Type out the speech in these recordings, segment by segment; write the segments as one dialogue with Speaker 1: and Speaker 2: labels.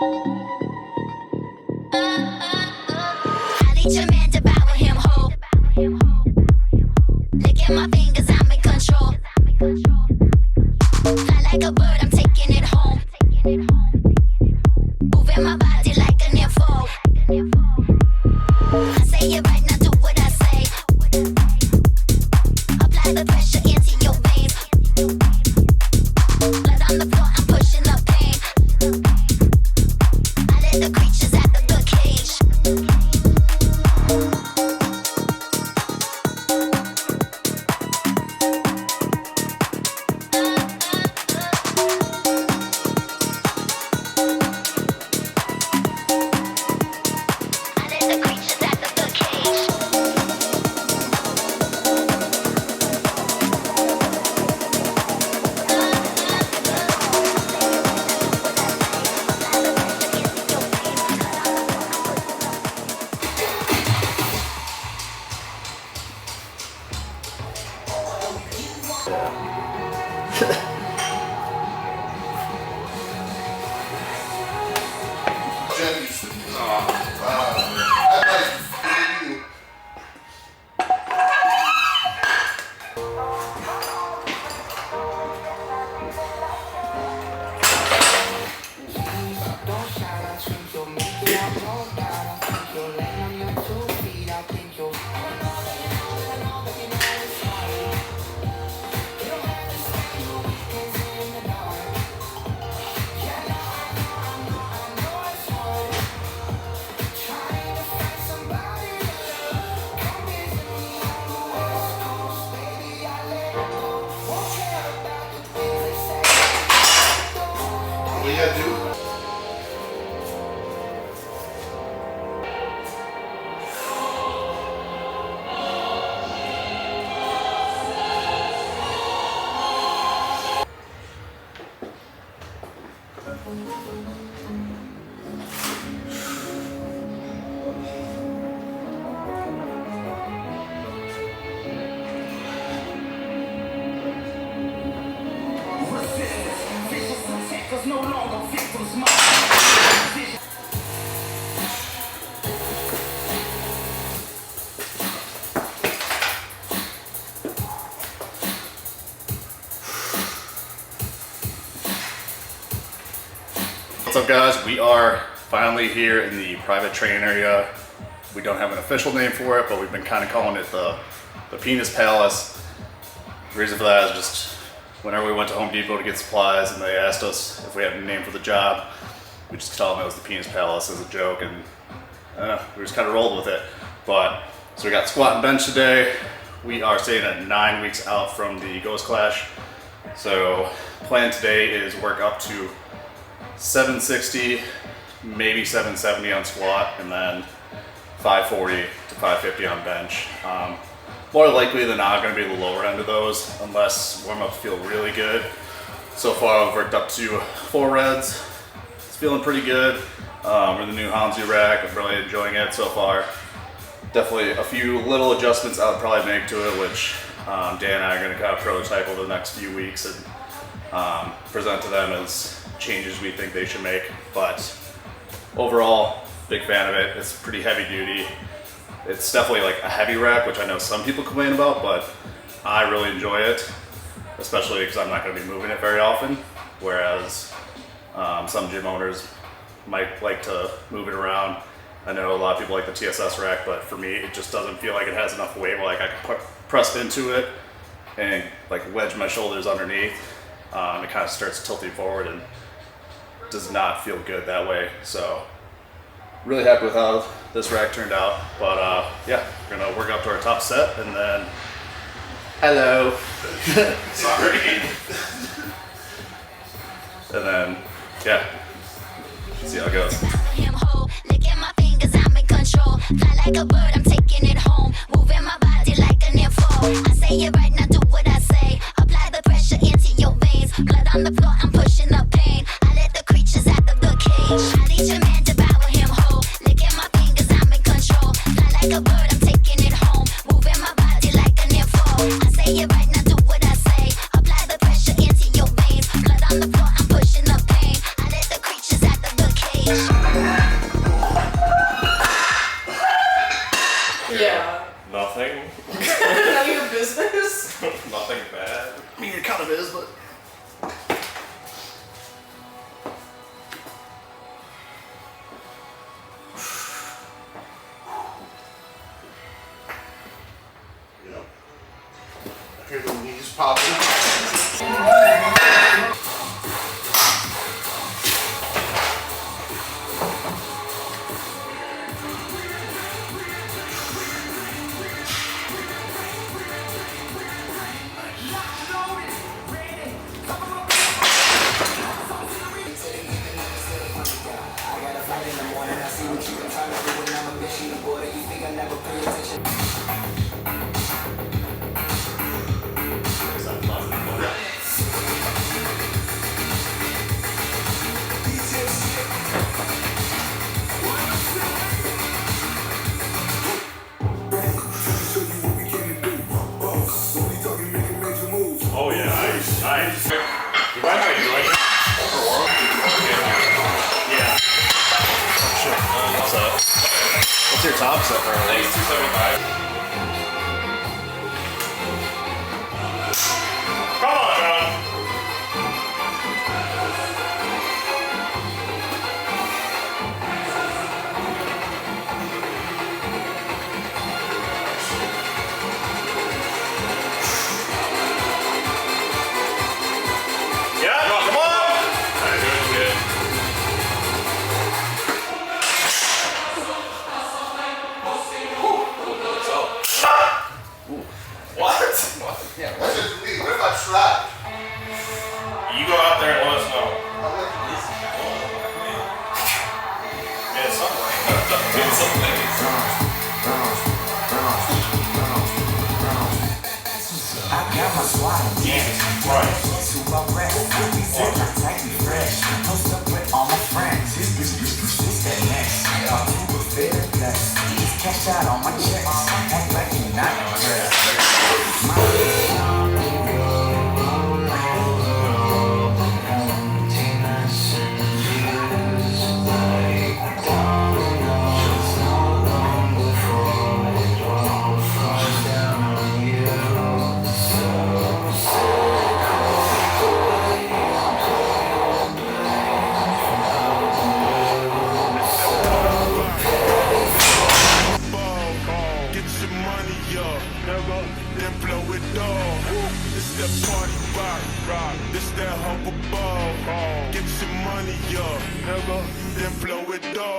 Speaker 1: I need your man devour him whole. Licking my fingers, I'm in control. Fly like a bird, I'm taking it home. Moving my body like an info. I say it right, now do what I say. Apply the pressure into your veins. Blood on the floor, I'm pushing the pain. I let the creatures out of the cage.
Speaker 2: What's up, guys? We are finally here in the private training area. We don't have an official name for it, but we've been kind of calling it the Penis Palace. The reason for that is just whenever we went to Home Depot to get supplies and they asked us if we had a name for the job, we just told them it was the Penis Palace as a joke, and we just kind of rolled with it. But so we got squat and bench today. We are staying at 9 weeks out from the Ghost Clash. So plan today is work up to 760, maybe 770 on squat, and then 540 to 550 on bench. More likely than not going to be the lower end of those unless warm-ups feel really good. So far I've worked up to 4 reds. It's feeling pretty good. With the new Hansu rack, I'm really enjoying it so far. Definitely a few little adjustments I would probably make to it, which Dan and I are going to kind of prototype over the next few weeks and present to them as changes we think they should make. But overall, big fan of it. It's pretty heavy duty. It's definitely like a heavy rack, which I know some people complain about, but I really enjoy it, especially because I'm not going to be moving it very often, whereas some gym owners might like to move it around. I know a lot of people like the TSS rack, but for me it just doesn't feel like it has enough weight where like I can press into it and like wedge my shoulders underneath. It kind of starts tilting forward and does not feel good that way. So really happy with how this rack turned out. But yeah, we're gonna work up to our top set and then hello. Sorry. And then yeah, see how it goes. Fly like a bird, I'm taking it home. Moving my body like an info. I say it right, now do what I say. Apply the pressure into your veins. Blood on the floor, I'm pushing the pain. I let the creatures out of the cage. I need your man, devour him whole. Licking my fingers, I'm in control. Fly like a bird, I'm taking it home. Moving my body like an info. I say it right, now do what I say. Apply the pressure into your veins. Blood on the floor, I'm pushing the pain. I let the creatures out of the cage.
Speaker 3: Yeah.
Speaker 4: Nothing.
Speaker 3: None of your business.
Speaker 4: Nothing bad.
Speaker 2: I mean, it kind of is, but.
Speaker 5: Yep. I hear the knees popping.
Speaker 4: Oh yeah, nice. You mind if I join you? Yeah.
Speaker 2: What's up? What's your top set for?
Speaker 4: Thanks, 275. Come on, John. Yeah, come on. Alright, good. What?
Speaker 2: Yeah,
Speaker 5: What if we? What if I try?
Speaker 4: You go out there and let us know. Yeah, something. It's something.
Speaker 6: I got my swag,
Speaker 4: Jesus Christ.
Speaker 6: super rap, we said I take me fresh. Post up with all my friends. This that next. You a better bless. Just cash out on my checks. Act like you're not impressed.
Speaker 7: Get your money up, then blow it all. This that party rock, this that humble ball. Get your money up, then blow it all.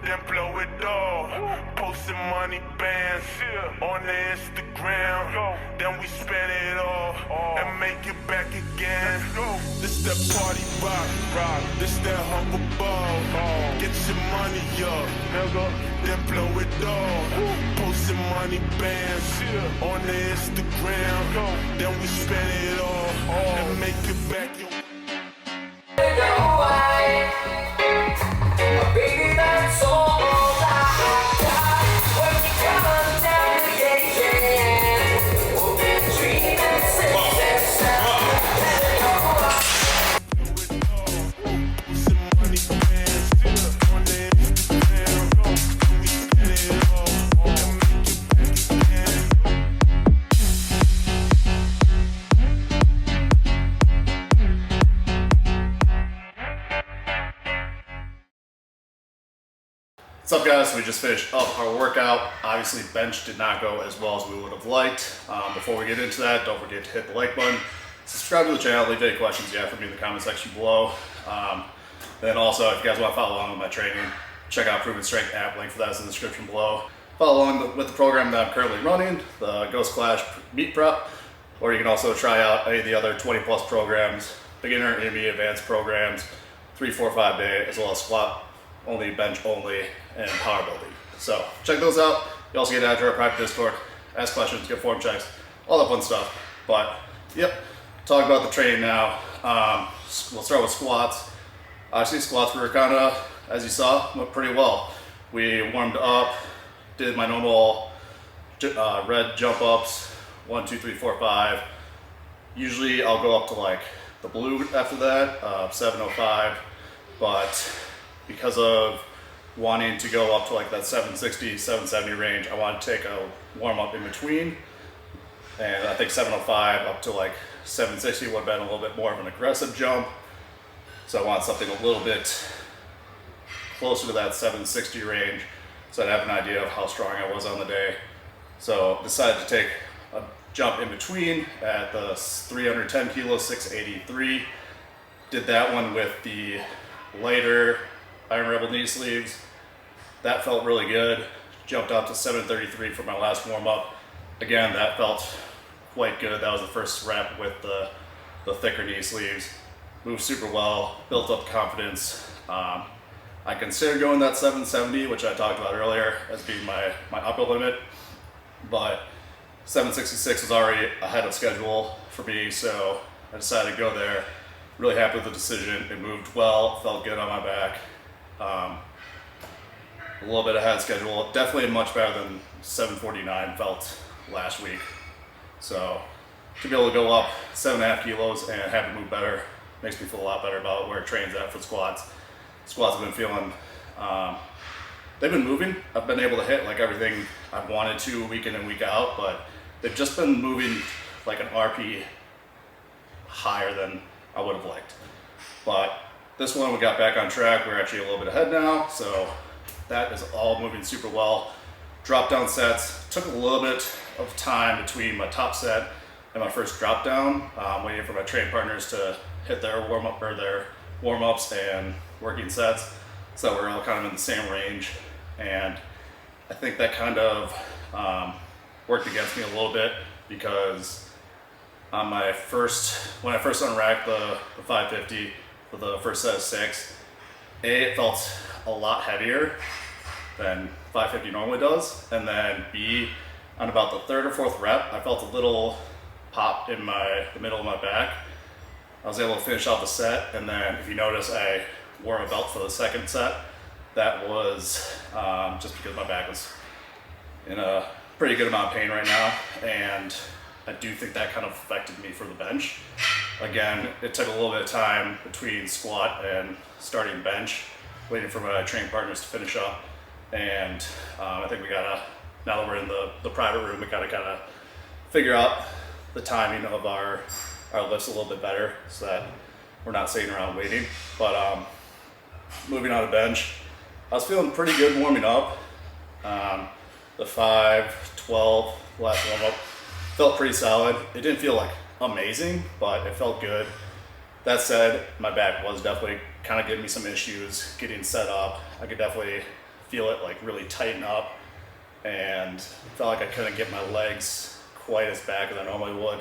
Speaker 7: Then blow it all. Posting money bands on the Instagram. Then we spend it all and make it back again. This that party rock. This that humble ball. Get your money up, then blow it all. Posting money bands on the Instagram. Then we spend it all and make it back.
Speaker 6: Baby, that's all I got. When you come down the gate, dreaming success.
Speaker 2: What's up, guys? We just finished up our workout. Obviously, bench did not go as well as we would have liked. Before we get into that, don't forget to hit the like button, subscribe to the channel, leave any questions you have for me in the comment section below. Then also, if you guys want to follow along with my training, check out Proven Strength app. Link for that is in the description below. Follow along with the program that I'm currently running, the Ghost Clash Meet Prep, or you can also try out any of the other 20 plus programs beginner, intermediate, advanced programs, 3, 4, 5 day, as well as squat only, bench only, and power building. So check those out. You also get added to our private Discord, ask questions, get form checks, all that fun stuff. But yep, talk about the training now. We'll start with squats. Obviously squats were kind of, as you saw, went pretty well. We warmed up, did my normal red jump ups, 1, 2, 3, 4, 5. Usually I'll go up to like the blue after that, 705, but because of wanting to go up to like that 760, 770 range, I want to take a warm up in between, and I think 705 up to like 760 would have been a little bit more of an aggressive jump, so I want something a little bit closer to that 760 range, so I'd have an idea of how strong I was on the day. So decided to take a jump in between at the 310 kilo, 683. Did that one with the lighter Iron Rebel knee sleeves. That felt really good. Jumped up to 733 for my last warm up. Again, that felt quite good. That was the first rep with the thicker knee sleeves. Moved super well, built up confidence. I considered going that 770, which I talked about earlier as being my upper limit, but 766 was already ahead of schedule for me, so I decided to go there. Really happy with the decision. It moved well, felt good on my back. A little bit ahead of schedule. Definitely much better than 749 felt last week. So to be able to go up 7.5 kilos and have it move better makes me feel a lot better about where it trains at for squats. Squats have been feeling, they've been moving. I've been able to hit like everything I've wanted to week in and week out, but they've just been moving like an RP higher than I would have liked. But this one we got back on track. We're actually a little bit ahead now, so that is all moving super well. Drop down sets. Took a little bit of time between my top set and my first drop down, waiting for my training partners to hit their warm up or their warm ups and working sets, so we're all kind of in the same range, and I think that kind of worked against me a little bit because on when I first unracked the 550 for the first set of 6, it felt a lot heavier than 550 normally does, and then B, on about the 3rd or 4th rep, I felt a little pop in the middle of my back. I was able to finish off the set, and then if you notice, I wore a belt for the second set. That was just because my back was in a pretty good amount of pain right now, and I do think that kind of affected me for the bench. Again, it took a little bit of time between squat and starting bench, waiting for my training partners to finish up, and I think we gotta, now that we're in the private room, we gotta kind of figure out the timing of our lifts a little bit better so that we're not sitting around waiting. But moving on to bench, I was feeling pretty good warming up. The 512 last warm up felt pretty solid. It didn't feel like amazing, but it felt good. That said, my back was definitely kind of giving me some issues getting set up. I could definitely feel it like really tighten up, and felt like I couldn't get my legs quite as back as I normally would.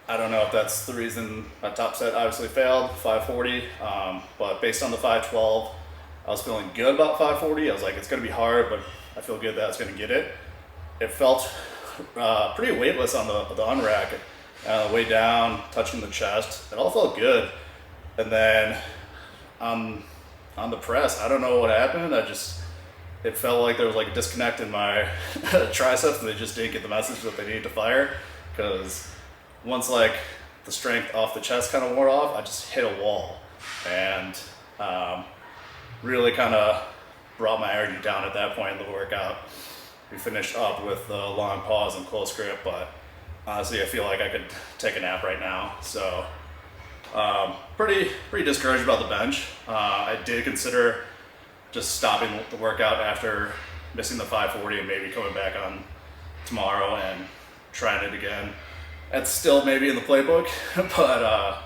Speaker 2: I don't know if that's the reason my top set obviously failed, 540, but based on the 512, I was feeling good about 540. I was like, it's gonna be hard, but I feel good that I was gonna get it. It felt pretty weightless on the unrack, way down, touching the chest. It all felt good. And then on the press, I don't know what happened. It felt like there was like a disconnect in my triceps, and they just didn't get the message that they needed to fire, because once like the strength off the chest kind of wore off, I just hit a wall, and really kind of brought my energy down at that point in the workout. We finished up with the long pause and close grip, but honestly, I feel like I could take a nap right now. So pretty discouraged about the bench. I did consider just stopping the workout after missing the 540 and maybe coming back on tomorrow and trying it again. That's still maybe in the playbook, but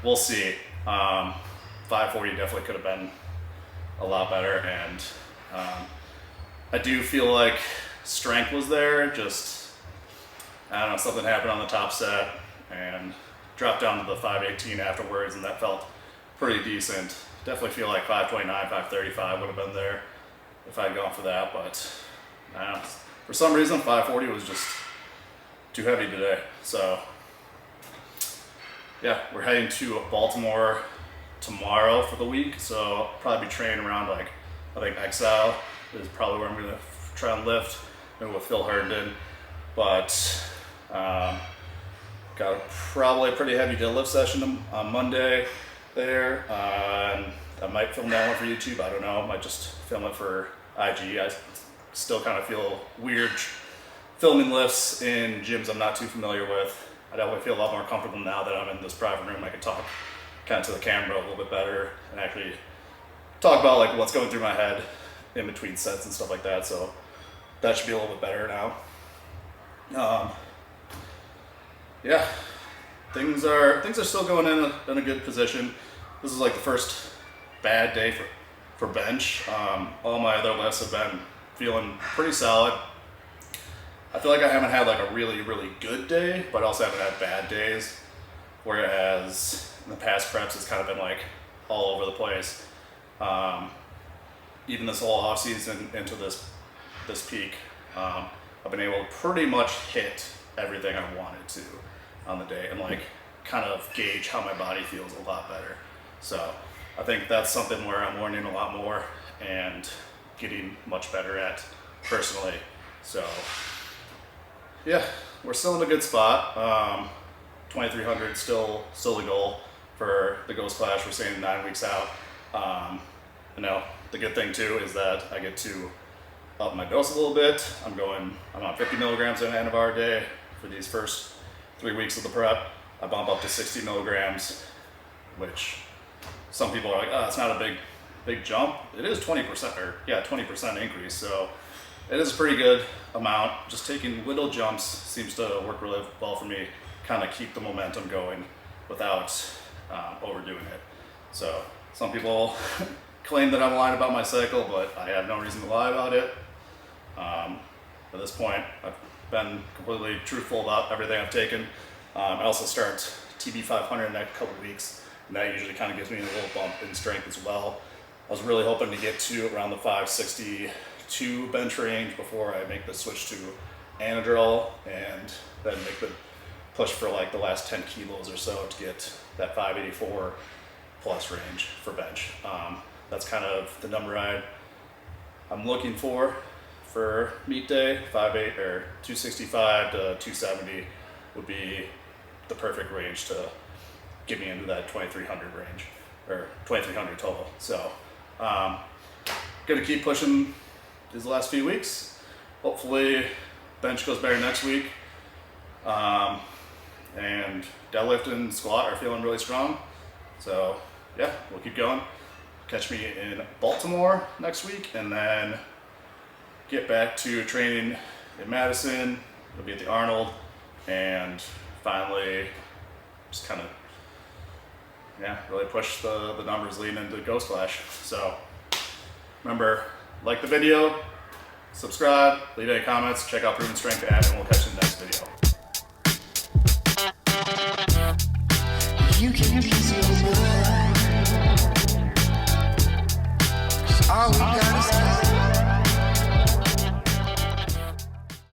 Speaker 2: we'll see. 540 definitely could have been a lot better, and I do feel like strength was there, just, I don't know, something happened on the top set, and dropped down to the 518 afterwards, and that felt pretty decent. Definitely feel like 529, 535 would have been there if I'd gone for that, but for some reason 540 was just too heavy today. So yeah, we're heading to Baltimore tomorrow for the week, so I'll probably be training around like, I think XL is probably where I'm gonna try and lift, maybe with Phil Herndon, but got probably a pretty heavy deadlift session on Monday there. I might film that one for YouTube, I don't know, I might just film it for IG. I still kind of feel weird filming lifts in gyms I'm not too familiar with. I definitely feel a lot more comfortable now that I'm in this private room. I can talk kind of to the camera a little bit better and actually talk about like what's going through my head in between sets and stuff like that. So that should be a little bit better now. Yeah, things are still going in a good position. This is like the first bad day for bench. All my other lifts have been feeling pretty solid. I feel like I haven't had like a really, really good day, but I also haven't had bad days. Whereas in the past preps, it's kind of been like all over the place. Even this whole off season into this peak, I've been able to pretty much hit everything I wanted to on the day and like kind of gauge how my body feels a lot better. So I think that's something where I'm learning a lot more and getting much better at personally. So yeah, we're still in a good spot. 2300 still the goal for the Ghost Clash. We're saying 9 weeks out. The good thing too is that I get to up my dose a little bit. I'm on 50 milligrams at the end of our day for these first 3 weeks of the prep. I bump up to 60 milligrams, which some people are like, oh, it's not a big jump. It is 20% increase. So it is a pretty good amount. Just taking little jumps seems to work really well for me, kind of keep the momentum going without overdoing it. So some people claim that I'm lying about my cycle, but I have no reason to lie about it. At this point, I've been completely truthful about everything I've taken. I also start TB 500 in the next couple weeks, and that usually kind of gives me a little bump in strength as well. I was really hoping to get to around the 562 bench range before I make the switch to Anadrol, and then make the push for like the last 10 kilos or so to get that 584 plus range for bench. That's kind of the number I'm looking for meet day. 5'8" or 265 to 270 would be the perfect range to get me into that 2300 range, or 2300 total. So gonna keep pushing these last few weeks. Hopefully bench goes better next week. And deadlift and squat are feeling really strong. So yeah, we'll keep going. Catch me in Baltimore next week, and then get back to training in Madison. It'll be at the Arnold, and finally just kind of really push the numbers leading into Ghost Clash. So remember, like the video, subscribe, leave any comments, check out Proven Strength app, and we'll catch you in the next video.
Speaker 6: You can use your word. All we got